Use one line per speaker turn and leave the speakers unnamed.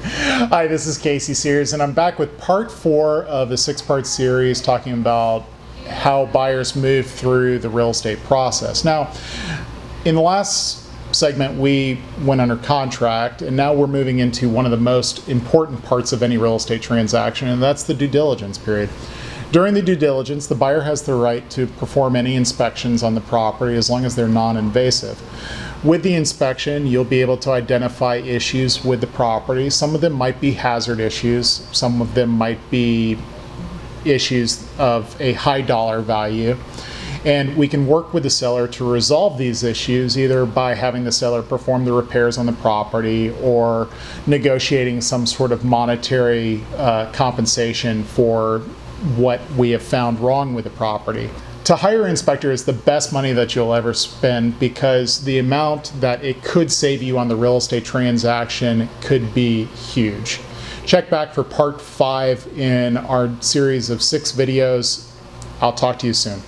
Hi, this is Casey Sears, and I'm back with part 4 of the 6-part series talking about how buyers move through the real estate process. Now, in the last segment, we went under contract, and now we're moving into one of the most important parts of any real estate transaction, and that's the due diligence period. During the due diligence, the buyer has the right to perform any inspections on the property as long as they're non-invasive. With the inspection, you'll be able to identify issues with the property. Some of them might be hazard issues, some of them might be issues of a high dollar value. And we can work with the seller to resolve these issues either by having the seller perform the repairs on the property or negotiating some sort of monetary compensation for what we have found wrong with the property. To hire an inspector is the best money that you'll ever spend because the amount that it could save you on the real estate transaction could be huge. Check back for part 5 in our series of 6 videos. I'll talk to you soon.